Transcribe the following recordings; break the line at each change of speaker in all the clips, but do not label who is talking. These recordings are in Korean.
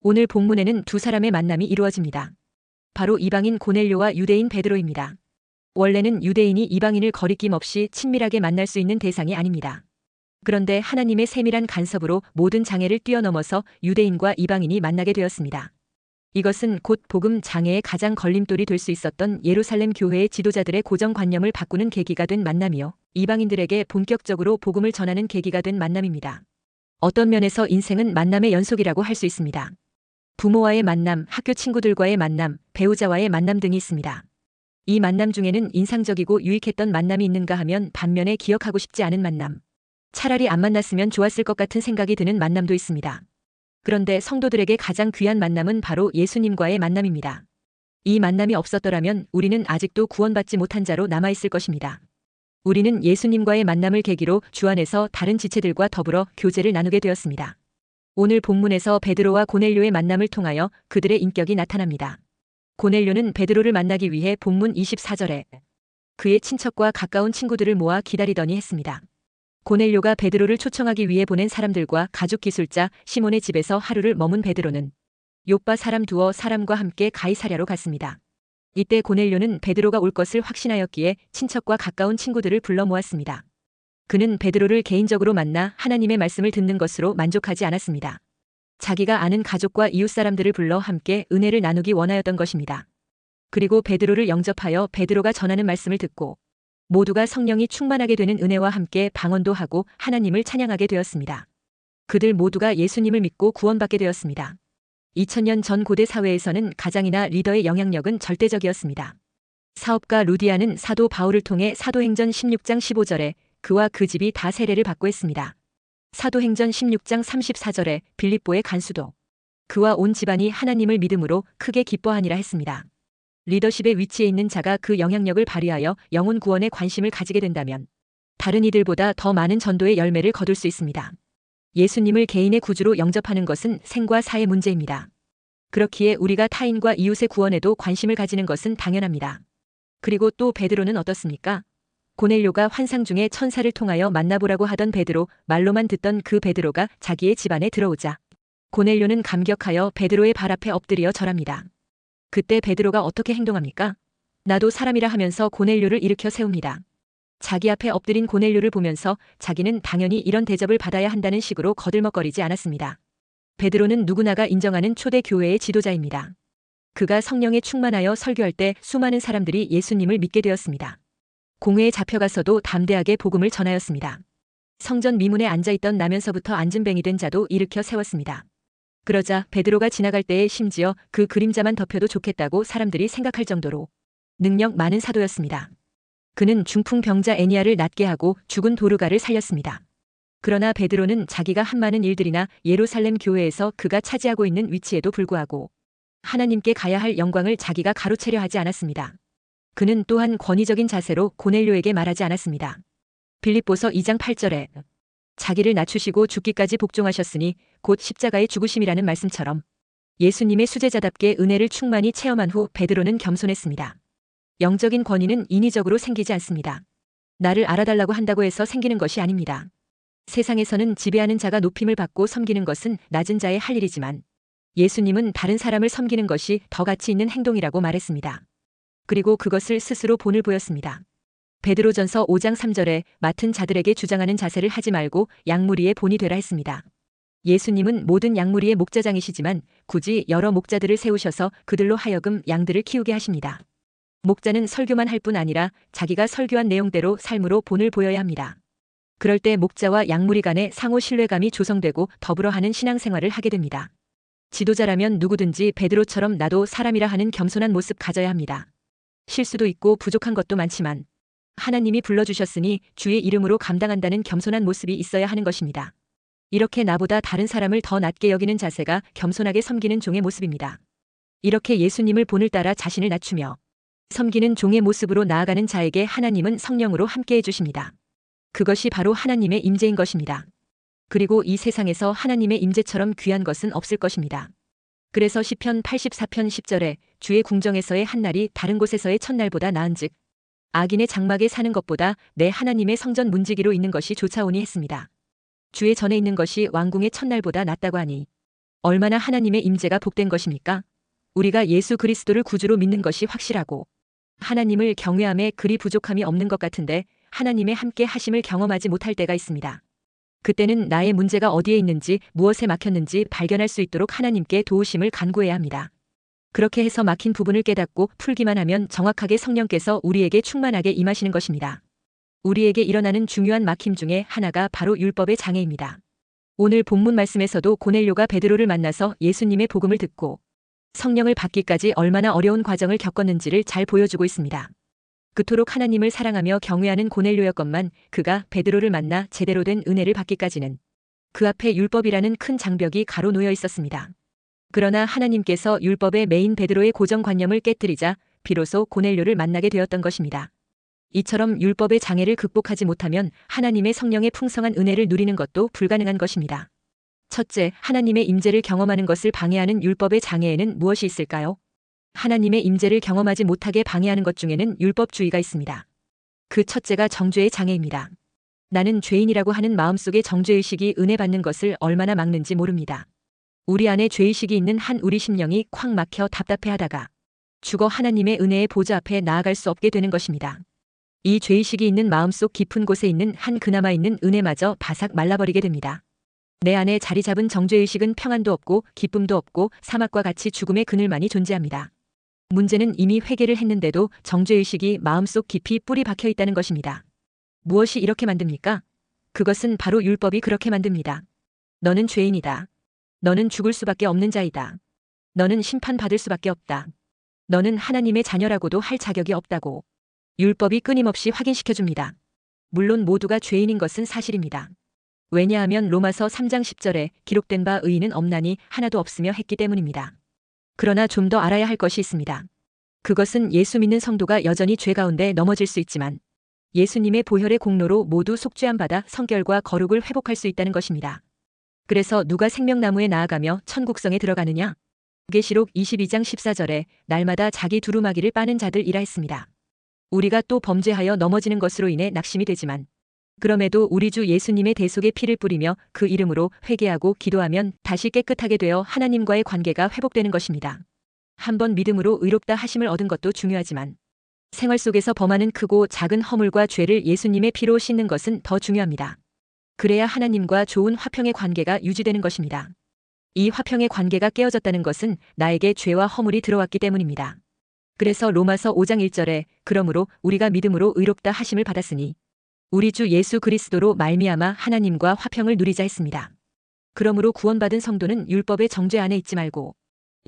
오늘 본문에는 두 사람의 만남이 이루어집니다. 바로 이방인 고넬료와 유대인 베드로입니다. 원래는 유대인이 이방인을 거리낌 없이 친밀하게 만날 수 있는 대상이 아닙니다. 그런데 하나님의 세밀한 간섭으로 모든 장애를 뛰어넘어서 유대인과 이방인이 만나게 되었습니다. 이것은 곧 복음 장애의 가장 걸림돌이 될 수 있었던 예루살렘 교회의 지도자들의 고정관념을 바꾸는 계기가 된 만남이요, 이방인들에게 본격적으로 복음을 전하는 계기가 된 만남입니다. 어떤 면에서 인생은 만남의 연속이라고 할 수 있습니다. 부모와의 만남, 학교 친구들과의 만남, 배우자와의 만남 등이 있습니다. 이 만남 중에는 인상적이고 유익했던 만남이 있는가 하면 반면에 기억하고 싶지 않은 만남, 차라리 안 만났으면 좋았을 것 같은 생각이 드는 만남도 있습니다. 그런데 성도들에게 가장 귀한 만남은 바로 예수님과의 만남입니다. 이 만남이 없었더라면 우리는 아직도 구원받지 못한 자로 남아있을 것입니다. 우리는 예수님과의 만남을 계기로 주 안에서 다른 지체들과 더불어 교제를 나누게 되었습니다. 오늘 본문에서 베드로와 고넬료의 만남을 통하여 그들의 인격이 나타납니다. 고넬료는 베드로를 만나기 위해 본문 24절에 그의 친척과 가까운 친구들을 모아 기다리더니 했습니다. 고넬료가 베드로를 초청하기 위해 보낸 사람들과 가죽 기술자 시몬의 집에서 하루를 머문 베드로는 욥바 사람 두어 사람과 함께 가이사랴로 갔습니다. 이때 고넬료는 베드로가 올 것을 확신하였기에 친척과 가까운 친구들을 불러 모았습니다. 그는 베드로를 개인적으로 만나 하나님의 말씀을 듣는 것으로 만족하지 않았습니다. 자기가 아는 가족과 이웃 사람들을 불러 함께 은혜를 나누기 원하였던 것입니다. 그리고 베드로를 영접하여 베드로가 전하는 말씀을 듣고 모두가 성령이 충만하게 되는 은혜와 함께 방언도 하고 하나님을 찬양하게 되었습니다. 그들 모두가 예수님을 믿고 구원받게 되었습니다. 2000년 전 고대 사회에서는 가장이나 리더의 영향력은 절대적이었습니다. 사업가 루디아는 사도 바울을 통해 사도행전 16장 15절에 그와 그 집이 다 세례를 받고 했습니다. 사도행전 16장 34절에 빌립보의 간수도 그와 온 집안이 하나님을 믿음으로 크게 기뻐하니라 했습니다. 리더십의 위치에 있는 자가 그 영향력을 발휘하여 영혼 구원에 관심을 가지게 된다면 다른 이들보다 더 많은 전도의 열매를 거둘 수 있습니다. 예수님을 개인의 구주로 영접하는 것은 생과 사의 문제입니다. 그렇기에 우리가 타인과 이웃의 구원에도 관심을 가지는 것은 당연합니다. 그리고 또 베드로는 어떻습니까? 고넬료가 환상 중에 천사를 통하여 만나보라고 하던 베드로, 말로만 듣던 그 베드로가 자기의 집안에 들어오자 고넬료는 감격하여 베드로의 발 앞에 엎드려 절합니다. 그때 베드로가 어떻게 행동합니까? 나도 사람이라 하면서 고넬료를 일으켜 세웁니다. 자기 앞에 엎드린 고넬료를 보면서 자기는 당연히 이런 대접을 받아야 한다는 식으로 거들먹거리지 않았습니다. 베드로는 누구나가 인정하는 초대 교회의 지도자입니다. 그가 성령에 충만하여 설교할 때 수많은 사람들이 예수님을 믿게 되었습니다. 공회에 잡혀가서도 담대하게 복음을 전하였습니다. 성전 미문에 앉아있던 나면서부터 앉은뱅이 된 자도 일으켜 세웠습니다. 그러자 베드로가 지나갈 때에 심지어 그 그림자만 덮여도 좋겠다고 사람들이 생각할 정도로 능력 많은 사도였습니다. 그는 중풍 병자 애니아를 낫게 하고 죽은 도르가를 살렸습니다. 그러나 베드로는 자기가 한 많은 일들이나 예루살렘 교회에서 그가 차지하고 있는 위치에도 불구하고 하나님께 가야 할 영광을 자기가 가로채려 하지 않았습니다. 그는 또한 권위적인 자세로 고넬료에게 말하지 않았습니다. 빌립보서 2장 8절에 자기를 낮추시고 죽기까지 복종하셨으니 곧 십자가의 죽으심이라는 말씀처럼 예수님의 수제자답게 은혜를 충만히 체험한 후 베드로는 겸손했습니다. 영적인 권위는 인위적으로 생기지 않습니다. 나를 알아달라고 한다고 해서 생기는 것이 아닙니다. 세상에서는 지배하는 자가 높임을 받고 섬기는 것은 낮은 자의 할 일이지만 예수님은 다른 사람을 섬기는 것이 더 가치 있는 행동이라고 말했습니다. 그리고 그것을 스스로 본을 보였습니다. 베드로전서 5장 3절에 맡은 자들에게 주장하는 자세를 하지 말고 양무리의 본이 되라 했습니다. 예수님은 모든 양무리의 목자장이시지만 굳이 여러 목자들을 세우셔서 그들로 하여금 양들을 키우게 하십니다. 목자는 설교만 할 뿐 아니라 자기가 설교한 내용대로 삶으로 본을 보여야 합니다. 그럴 때 목자와 양무리 간의 상호 신뢰감이 조성되고 더불어 하는 신앙생활을 하게 됩니다. 지도자라면 누구든지 베드로처럼 나도 사람이라 하는 겸손한 모습 가져야 합니다. 실수도 있고 부족한 것도 많지만 하나님이 불러주셨으니 주의 이름으로 감당한다는 겸손한 모습이 있어야 하는 것입니다. 이렇게 나보다 다른 사람을 더 낮게 여기는 자세가 겸손하게 섬기는 종의 모습입니다. 이렇게 예수님을 본을 따라 자신을 낮추며 섬기는 종의 모습으로 나아가는 자에게 하나님은 성령으로 함께해 주십니다. 그것이 바로 하나님의 임재인 것입니다. 그리고 이 세상에서 하나님의 임재처럼 귀한 것은 없을 것입니다. 그래서 시편 84편 10절에 주의 궁정에서의 한 날이 다른 곳에서의 첫날보다 나은즉 악인의 장막에 사는 것보다 내 하나님의 성전 문지기로 있는 것이 좋사오니 했습니다. 주의 전에 있는 것이 왕궁의 첫날보다 낫다고 하니 얼마나 하나님의 임재가 복된 것입니까? 우리가 예수 그리스도를 구주로 믿는 것이 확실하고 하나님을 경외함에 그리 부족함이 없는 것 같은데 하나님의 함께 하심을 경험하지 못할 때가 있습니다. 그때는 나의 문제가 어디에 있는지 무엇에 막혔는지 발견할 수 있도록 하나님께 도우심을 간구해야 합니다. 그렇게 해서 막힌 부분을 깨닫고 풀기만 하면 정확하게 성령께서 우리에게 충만하게 임하시는 것입니다. 우리에게 일어나는 중요한 막힘 중에 하나가 바로 율법의 장애입니다. 오늘 본문 말씀에서도 고넬료가 베드로를 만나서 예수님의 복음을 듣고 성령을 받기까지 얼마나 어려운 과정을 겪었는지를 잘 보여주고 있습니다. 그토록 하나님을 사랑하며 경외하는 고넬료였건만 그가 베드로를 만나 제대로 된 은혜를 받기까지는 그 앞에 율법이라는 큰 장벽이 가로놓여 있었습니다. 그러나 하나님께서 율법의 메인 베드로의 고정관념을 깨뜨리자 비로소 고넬료를 만나게 되었던 것입니다. 이처럼 율법의 장애를 극복하지 못하면 하나님의 성령의 풍성한 은혜를 누리는 것도 불가능한 것입니다. 첫째, 하나님의 임재를 경험하는 것을 방해하는 율법의 장애에는 무엇이 있을까요? 하나님의 임재를 경험하지 못하게 방해하는 것 중에는 율법주의가 있습니다. 그 첫째가 정죄의 장애입니다. 나는 죄인이라고 하는 마음속의 정죄의식이 은혜 받는 것을 얼마나 막는지 모릅니다. 우리 안에 죄의식이 있는 한 우리 심령이 콱 막혀 답답해하다가 죽어 하나님의 은혜의 보좌 앞에 나아갈 수 없게 되는 것입니다. 이 죄의식이 있는 마음속 깊은 곳에 있는 한 그나마 있는 은혜마저 바삭 말라버리게 됩니다. 내 안에 자리 잡은 정죄의식은 평안도 없고 기쁨도 없고 사막과 같이 죽음의 그늘만이 존재합니다. 문제는 이미 회개를 했는데도 정죄의식이 마음속 깊이 뿌리 박혀 있다는 것입니다. 무엇이 이렇게 만듭니까? 그것은 바로 율법이 그렇게 만듭니다. 너는 죄인이다. 너는 죽을 수밖에 없는 자이다. 너는 심판받을 수밖에 없다. 너는 하나님의 자녀라고도 할 자격이 없다고 율법이 끊임없이 확인시켜줍니다. 물론 모두가 죄인인 것은 사실입니다. 왜냐하면 로마서 3장 10절에 기록된 바 의인은 없나니 하나도 없으며 했기 때문입니다. 그러나 좀 더 알아야 할 것이 있습니다. 그것은 예수 믿는 성도가 여전히 죄 가운데 넘어질 수 있지만 예수님의 보혈의 공로로 모두 속죄함 받아 성결과 거룩을 회복할 수 있다는 것입니다. 그래서 누가 생명나무에 나아가며 천국성에 들어가느냐? 계시록 22장 14절에 날마다 자기 두루마기를 빠는 자들이라 했습니다. 우리가 또 범죄하여 넘어지는 것으로 인해 낙심이 되지만 그럼에도 우리 주 예수님의 대속의 피를 뿌리며 그 이름으로 회개하고 기도하면 다시 깨끗하게 되어 하나님과의 관계가 회복되는 것입니다. 한번 믿음으로 의롭다 하심을 얻은 것도 중요하지만 생활 속에서 범하는 크고 작은 허물과 죄를 예수님의 피로 씻는 것은 더 중요합니다. 그래야 하나님과 좋은 화평의 관계가 유지되는 것입니다. 이 화평의 관계가 깨어졌다는 것은 나에게 죄와 허물이 들어왔기 때문입니다. 그래서 로마서 5장 1절에 그러므로 우리가 믿음으로 의롭다 하심을 받았으니 우리 주 예수 그리스도로 말미암아 하나님과 화평을 누리자 했습니다. 그러므로 구원받은 성도는 율법의 정죄 안에 있지 말고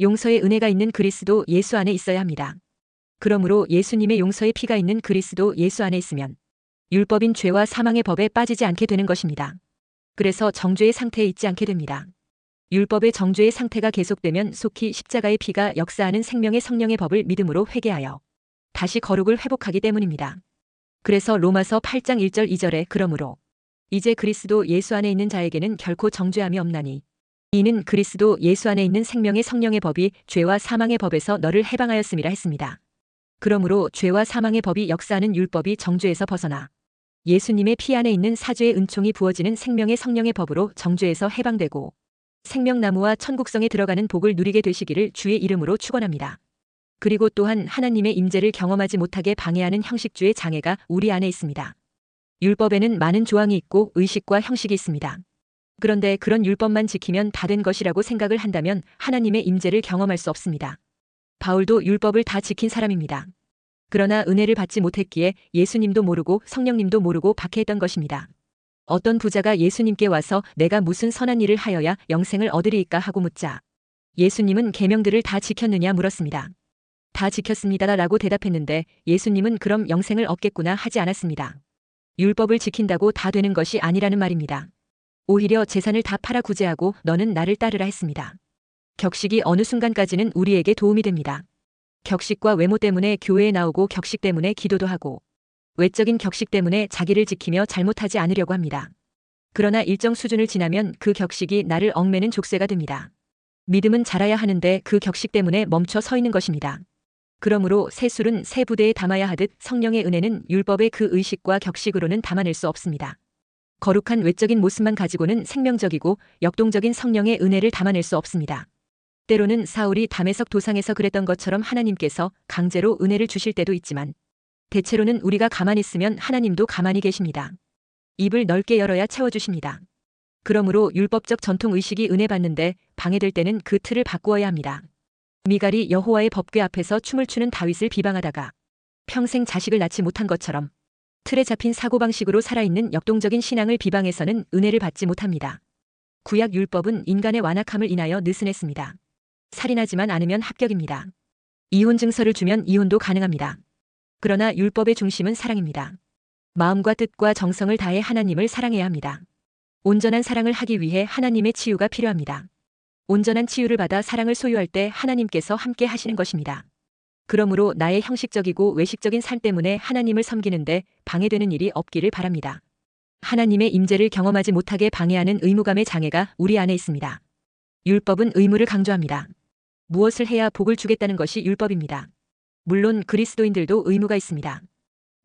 용서의 은혜가 있는 그리스도 예수 안에 있어야 합니다. 그러므로 예수님의 용서의 피가 있는 그리스도 예수 안에 있으면 율법인 죄와 사망의 법에 빠지지 않게 되는 것입니다. 그래서 정죄의 상태에 있지 않게 됩니다. 율법의 정죄의 상태가 계속되면 속히 십자가의 피가 역사하는 생명의 성령의 법을 믿음으로 회개하여 다시 거룩을 회복하기 때문입니다. 그래서 로마서 8장 1절 2절에 그러므로 이제 그리스도 예수 안에 있는 자에게는 결코 정죄함이 없나니 이는 그리스도 예수 안에 있는 생명의 성령의 법이 죄와 사망의 법에서 너를 해방하였음이라 했습니다. 그러므로 죄와 사망의 법이 역사하는 율법이 정죄에서 벗어나 예수님의 피 안에 있는 사죄의 은총이 부어지는 생명의 성령의 법으로 정죄에서 해방되고 생명나무와 천국성에 들어가는 복을 누리게 되시기를 주의 이름으로 축원합니다. 그리고 또한 하나님의 임재를 경험하지 못하게 방해하는 형식주의 장애가 우리 안에 있습니다. 율법에는 많은 조항이 있고 의식과 형식이 있습니다. 그런데 그런 율법만 지키면 다 된 것이라고 생각을 한다면 하나님의 임재를 경험할 수 없습니다. 바울도 율법을 다 지킨 사람입니다. 그러나 은혜를 받지 못했기에 예수님도 모르고 성령님도 모르고 박해했던 것입니다. 어떤 부자가 예수님께 와서 내가 무슨 선한 일을 하여야 영생을 얻으리이까 하고 묻자 예수님은 계명들을 다 지켰느냐 물었습니다. 다 지켰습니다 라고 대답했는데 예수님은 그럼 영생을 얻겠구나 하지 않았습니다. 율법을 지킨다고 다 되는 것이 아니라는 말입니다. 오히려 재산을 다 팔아 구제하고 너는 나를 따르라 했습니다. 격식이 어느 순간까지는 우리에게 도움이 됩니다. 격식과 외모 때문에 교회에 나오고 격식 때문에 기도도 하고 외적인 격식 때문에 자기를 지키며 잘못하지 않으려고 합니다. 그러나 일정 수준을 지나면 그 격식이 나를 얽매는 족쇄가 됩니다. 믿음은 자라야 하는데 그 격식 때문에 멈춰 서 있는 것입니다. 그러므로 새 술은 새 부대에 담아야 하듯 성령의 은혜는 율법의 그 의식과 격식으로는 담아낼 수 없습니다. 거룩한 외적인 모습만 가지고는 생명적이고 역동적인 성령의 은혜를 담아낼 수 없습니다. 때로는 사울이 다메섹 도상에서 그랬던 것처럼 하나님께서 강제로 은혜를 주실 때도 있지만 대체로는 우리가 가만히 있으면 하나님도 가만히 계십니다. 입을 넓게 열어야 채워주십니다. 그러므로 율법적 전통의식이 은혜 받는데 방해될 때는 그 틀을 바꾸어야 합니다. 미갈이 여호와의 법궤 앞에서 춤을 추는 다윗을 비방하다가 평생 자식을 낳지 못한 것처럼 틀에 잡힌 사고방식으로 살아있는 역동적인 신앙을 비방해서는 은혜를 받지 못합니다. 구약 율법은 인간의 완악함을 인하여 느슨했습니다. 살인하지만 않으면 합격입니다. 이혼 증서를 주면 이혼도 가능합니다. 그러나 율법의 중심은 사랑입니다. 마음과 뜻과 정성을 다해 하나님을 사랑해야 합니다. 온전한 사랑을 하기 위해 하나님의 치유가 필요합니다. 온전한 치유를 받아 사랑을 소유할 때 하나님께서 함께 하시는 것입니다. 그러므로 나의 형식적이고 외식적인 삶 때문에 하나님을 섬기는데 방해되는 일이 없기를 바랍니다. 하나님의 임재를 경험하지 못하게 방해하는 의무감의 장애가 우리 안에 있습니다. 율법은 의무를 강조합니다. 무엇을 해야 복을 주겠다는 것이 율법입니다. 물론 그리스도인들도 의무가 있습니다.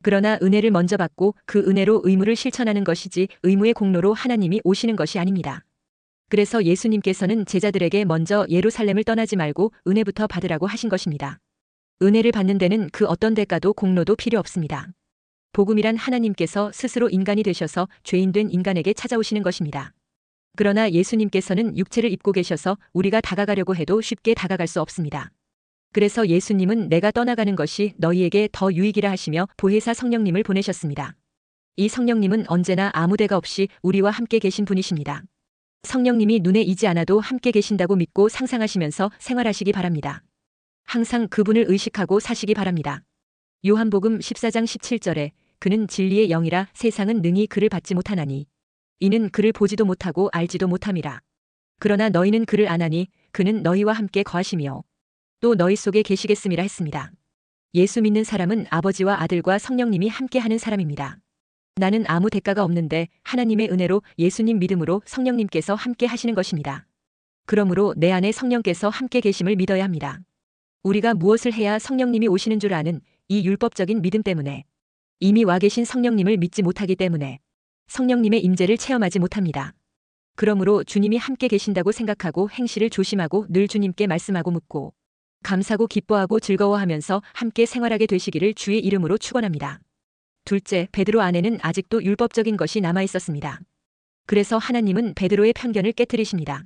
그러나 은혜를 먼저 받고 그 은혜로 의무를 실천하는 것이지 의무의 공로로 하나님이 오시는 것이 아닙니다. 그래서 예수님께서는 제자들에게 먼저 예루살렘을 떠나지 말고 은혜부터 받으라고 하신 것입니다. 은혜를 받는 데는 그 어떤 대가도 공로도 필요 없습니다. 복음이란 하나님께서 스스로 인간이 되셔서 죄인된 인간에게 찾아오시는 것입니다. 그러나 예수님께서는 육체를 입고 계셔서 우리가 다가가려고 해도 쉽게 다가갈 수 없습니다. 그래서 예수님은 내가 떠나가는 것이 너희에게 더 유익이라 하시며 보혜사 성령님을 보내셨습니다. 이 성령님은 언제나 아무 데가 없이 우리와 함께 계신 분이십니다. 성령님이 눈에 익지 않아도 함께 계신다고 믿고 상상하시면서 생활하시기 바랍니다. 항상 그분을 의식하고 사시기 바랍니다. 요한복음 14장 17절에 그는 진리의 영이라 세상은 능히 그를 받지 못하나니 이는 그를 보지도 못하고 알지도 못함이라. 그러나 너희는 그를 아나니 그는 너희와 함께 거하시며 또 너희 속에 계시겠음이라 했습니다. 예수 믿는 사람은 아버지와 아들과 성령님이 함께하는 사람입니다. 나는 아무 대가가 없는데 하나님의 은혜로 예수님 믿음으로 성령님께서 함께 하시는 것입니다. 그러므로 내 안에 성령께서 함께 계심을 믿어야 합니다. 우리가 무엇을 해야 성령님이 오시는 줄 아는 이 율법적인 믿음 때문에 이미 와 계신 성령님을 믿지 못하기 때문에 성령님의 임재를 체험하지 못합니다. 그러므로 주님이 함께 계신다고 생각하고 행실을 조심하고 늘 주님께 말씀하고 묻고 감사하고 기뻐하고 즐거워하면서 함께 생활하게 되시기를 주의 이름으로 축원합니다. 둘째, 베드로 안에는 아직도 율법적인 것이 남아 있었습니다. 그래서 하나님은 베드로의 편견을 깨뜨리십니다.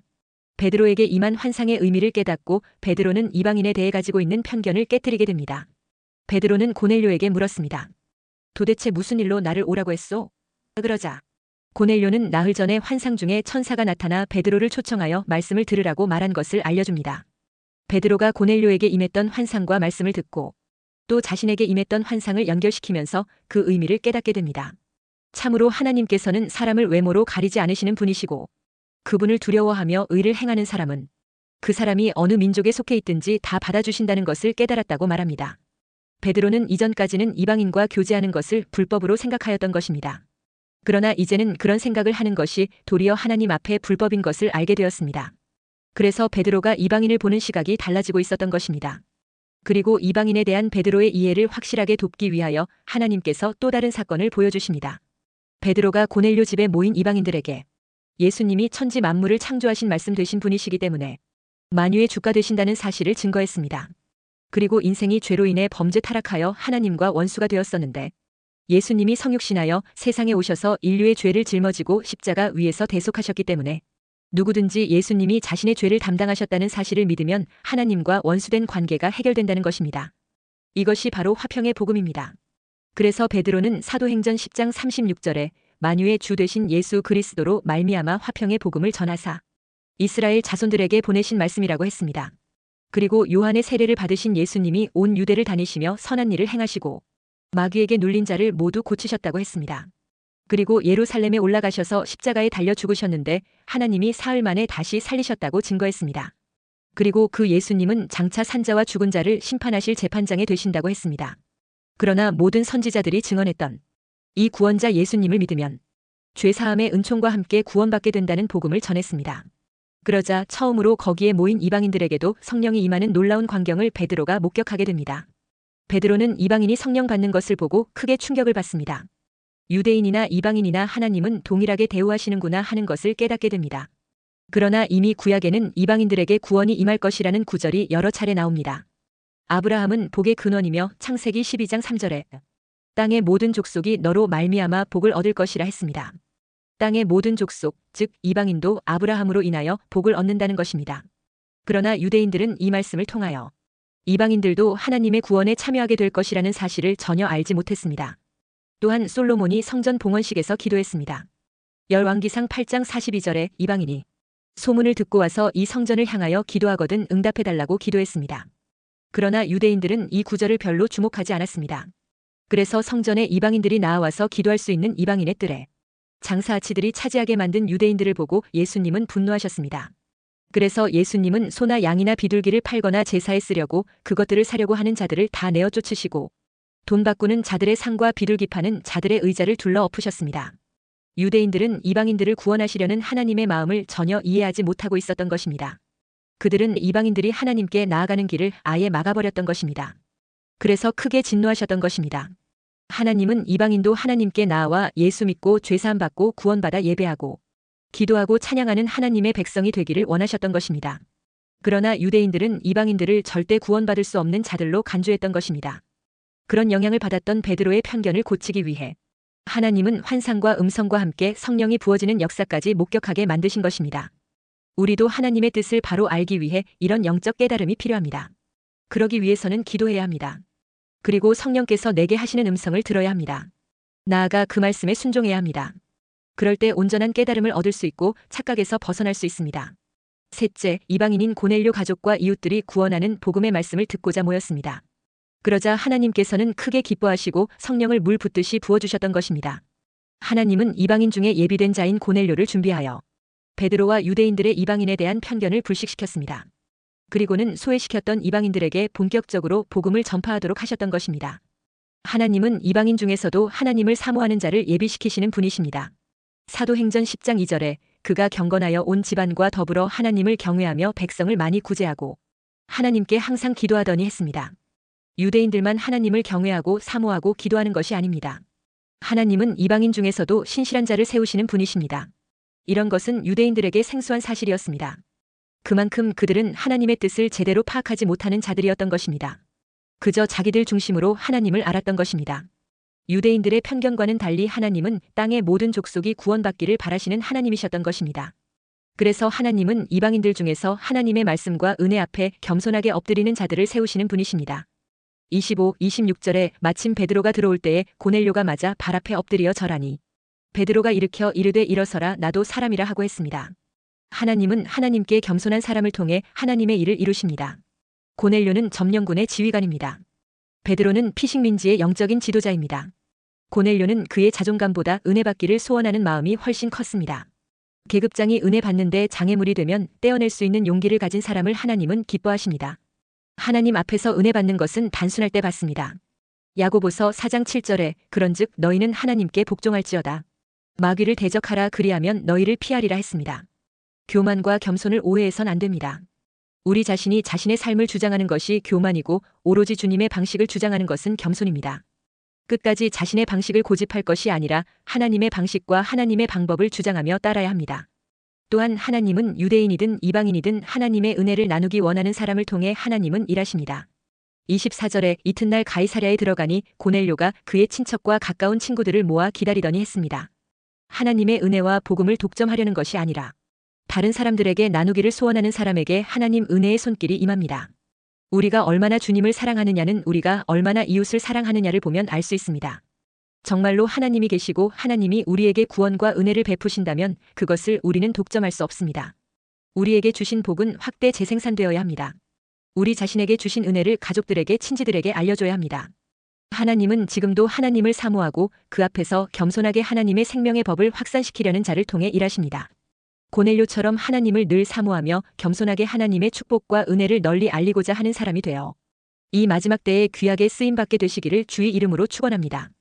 베드로에게 임한 환상의 의미를 깨닫고 베드로는 이방인에 대해 가지고 있는 편견을 깨뜨리게 됩니다. 베드로는 고넬료에게 물었습니다. 도대체 무슨 일로 나를 오라고 했소? 그러자 고넬료는 나흘 전에 환상 중에 천사가 나타나 베드로를 초청하여 말씀을 들으라고 말한 것을 알려줍니다. 베드로가 고넬료에게 임했던 환상과 말씀을 듣고 또 자신에게 임했던 환상을 연결시키면서 그 의미를 깨닫게 됩니다. 참으로 하나님께서는 사람을 외모로 가리지 않으시는 분이시고 그분을 두려워하며 의를 행하는 사람은 그 사람이 어느 민족에 속해 있든지 다 받아주신다는 것을 깨달았다고 말합니다. 베드로는 이전까지는 이방인과 교제하는 것을 불법으로 생각하였던 것입니다. 그러나 이제는 그런 생각을 하는 것이 도리어 하나님 앞에 불법인 것을 알게 되었습니다. 그래서 베드로가 이방인을 보는 시각이 달라지고 있었던 것입니다. 그리고 이방인에 대한 베드로의 이해를 확실하게 돕기 위하여 하나님께서 또 다른 사건을 보여주십니다. 베드로가 고넬료 집에 모인 이방인들에게 예수님이 천지 만물을 창조하신 말씀 되신 분이시기 때문에 만유의 주가 되신다는 사실을 증거했습니다. 그리고 인생이 죄로 인해 범죄 타락하여 하나님과 원수가 되었었는데 예수님이 성육신하여 세상에 오셔서 인류의 죄를 짊어지고 십자가 위에서 대속하셨기 때문에 누구든지 예수님이 자신의 죄를 담당하셨다는 사실을 믿으면 하나님과 원수된 관계가 해결된다는 것입니다. 이것이 바로 화평의 복음입니다. 그래서 베드로는 사도행전 10장 36절에 만유의 주 되신 예수 그리스도로 말미암아 화평의 복음을 전하사 이스라엘 자손들에게 보내신 말씀이라고 했습니다. 그리고 요한의 세례를 받으신 예수님이 온 유대를 다니시며 선한 일을 행하시고 마귀에게 눌린 자를 모두 고치셨다고 했습니다. 그리고 예루살렘에 올라가셔서 십자가에 달려 죽으셨는데 하나님이 사흘 만에 다시 살리셨다고 증거했습니다. 그리고 그 예수님은 장차 산자와 죽은 자를 심판하실 재판장에 되신다고 했습니다. 그러나 모든 선지자들이 증언했던 이 구원자 예수님을 믿으면 죄사함의 은총과 함께 구원받게 된다는 복음을 전했습니다. 그러자 처음으로 거기에 모인 이방인들에게도 성령이 임하는 놀라운 광경을 베드로가 목격하게 됩니다. 베드로는 이방인이 성령 받는 것을 보고 크게 충격을 받습니다. 유대인이나 이방인이나 하나님은 동일하게 대우하시는구나 하는 것을 깨닫게 됩니다. 그러나 이미 구약에는 이방인들에게 구원이 임할 것이라는 구절이 여러 차례 나옵니다. 아브라함은 복의 근원이며 창세기 12장 3절에 땅의 모든 족속이 너로 말미암아 복을 얻을 것이라 했습니다. 땅의 모든 족속, 즉 이방인도 아브라함으로 인하여 복을 얻는다는 것입니다. 그러나 유대인들은 이 말씀을 통하여 이방인들도 하나님의 구원에 참여하게 될 것이라는 사실을 전혀 알지 못했습니다. 또한 솔로몬이 성전 봉헌식에서 기도했습니다. 열왕기상 8장 42절에 이방인이 소문을 듣고 와서 이 성전을 향하여 기도하거든 응답해달라고 기도했습니다. 그러나 유대인들은 이 구절을 별로 주목하지 않았습니다. 그래서 성전에 이방인들이 나와서 기도할 수 있는 이방인의 뜰에 장사아치들이 차지하게 만든 유대인들을 보고 예수님은 분노하셨습니다. 그래서 예수님은 소나 양이나 비둘기를 팔거나 제사에 쓰려고 그것들을 사려고 하는 자들을 다 내어 쫓으시고 돈 바꾸는 자들의 상과 비둘기 파는 자들의 의자를 둘러 엎으셨습니다. 유대인들은 이방인들을 구원하시려는 하나님의 마음을 전혀 이해하지 못하고 있었던 것입니다. 그들은 이방인들이 하나님께 나아가는 길을 아예 막아버렸던 것입니다. 그래서 크게 진노하셨던 것입니다. 하나님은 이방인도 하나님께 나아와 예수 믿고 죄사함 받고 구원받아 예배하고 기도하고 찬양하는 하나님의 백성이 되기를 원하셨던 것입니다. 그러나 유대인들은 이방인들을 절대 구원받을 수 없는 자들로 간주했던 것입니다. 그런 영향을 받았던 베드로의 편견을 고치기 위해 하나님은 환상과 음성과 함께 성령이 부어지는 역사까지 목격하게 만드신 것입니다. 우리도 하나님의 뜻을 바로 알기 위해 이런 영적 깨달음이 필요합니다. 그러기 위해서는 기도해야 합니다. 그리고 성령께서 내게 하시는 음성을 들어야 합니다. 나아가 그 말씀에 순종해야 합니다. 그럴 때 온전한 깨달음을 얻을 수 있고 착각에서 벗어날 수 있습니다. 셋째, 이방인인 고넬료 가족과 이웃들이 구원하는 복음의 말씀을 듣고자 모였습니다. 그러자 하나님께서는 크게 기뻐하시고 성령을 물 붓듯이 부어주셨던 것입니다. 하나님은 이방인 중에 예비된 자인 고넬료를 준비하여 베드로와 유대인들의 이방인에 대한 편견을 불식시켰습니다. 그리고는 소외시켰던 이방인들에게 본격적으로 복음을 전파하도록 하셨던 것입니다. 하나님은 이방인 중에서도 하나님을 사모하는 자를 예비시키시는 분이십니다. 사도행전 10장 2절에 그가 경건하여 온 집안과 더불어 하나님을 경외하며 백성을 많이 구제하고 하나님께 항상 기도하더니 했습니다. 유대인들만 하나님을 경외하고 사모하고 기도하는 것이 아닙니다. 하나님은 이방인 중에서도 신실한 자를 세우시는 분이십니다. 이런 것은 유대인들에게 생소한 사실이었습니다. 그만큼 그들은 하나님의 뜻을 제대로 파악하지 못하는 자들이었던 것입니다. 그저 자기들 중심으로 하나님을 알았던 것입니다. 유대인들의 편견과는 달리 하나님은 땅의 모든 족속이 구원받기를 바라시는 하나님이셨던 것입니다. 그래서 하나님은 이방인들 중에서 하나님의 말씀과 은혜 앞에 겸손하게 엎드리는 자들을 세우시는 분이십니다. 25, 26절에 마침 베드로가 들어올 때에 고넬료가 맞아 발 앞에 엎드려 절하니 베드로가 일으켜 이르되 일어서라 나도 사람이라 하고 했습니다. 하나님은 하나님께 겸손한 사람을 통해 하나님의 일을 이루십니다. 고넬료는 점령군의 지휘관입니다. 베드로는 피식민지의 영적인 지도자입니다. 고넬료는 그의 자존감보다 은혜 받기를 소원하는 마음이 훨씬 컸습니다. 계급장이 은혜 받는데 장애물이 되면 떼어낼 수 있는 용기를 가진 사람을 하나님은 기뻐하십니다. 하나님 앞에서 은혜 받는 것은 단순할 때 받습니다. 야고보서 4장 7절에 그런즉 너희는 하나님께 복종할지어다. 마귀를 대적하라 그리하면 너희를 피하리라 했습니다. 교만과 겸손을 오해해선 안 됩니다. 우리 자신이 자신의 삶을 주장하는 것이 교만이고 오로지 주님의 방식을 주장하는 것은 겸손입니다. 끝까지 자신의 방식을 고집할 것이 아니라 하나님의 방식과 하나님의 방법을 주장하며 따라야 합니다. 또한 하나님은 유대인이든 이방인이든 하나님의 은혜를 나누기 원하는 사람을 통해 하나님은 일하십니다. 24절에 이튿날 가이사랴에 들어가니 고넬료가 그의 친척과 가까운 친구들을 모아 기다리더니 했습니다. 하나님의 은혜와 복음을 독점하려는 것이 아니라 다른 사람들에게 나누기를 소원하는 사람에게 하나님 은혜의 손길이 임합니다. 우리가 얼마나 주님을 사랑하느냐는 우리가 얼마나 이웃을 사랑하느냐를 보면 알 수 있습니다. 정말로 하나님이 계시고 하나님이 우리에게 구원과 은혜를 베푸신다면 그것을 우리는 독점할 수 없습니다. 우리에게 주신 복은 확대 재생산되어야 합니다. 우리 자신에게 주신 은혜를 가족들에게 친지들에게 알려줘야 합니다. 하나님은 지금도 하나님을 사모하고 그 앞에서 겸손하게 하나님의 생명의 법을 확산시키려는 자를 통해 일하십니다. 고넬료처럼 하나님을 늘 사모하며 겸손하게 하나님의 축복과 은혜를 널리 알리고자 하는 사람이 되어 이 마지막 때에 귀하게 쓰임받게 되시기를 주의 이름으로 축원합니다.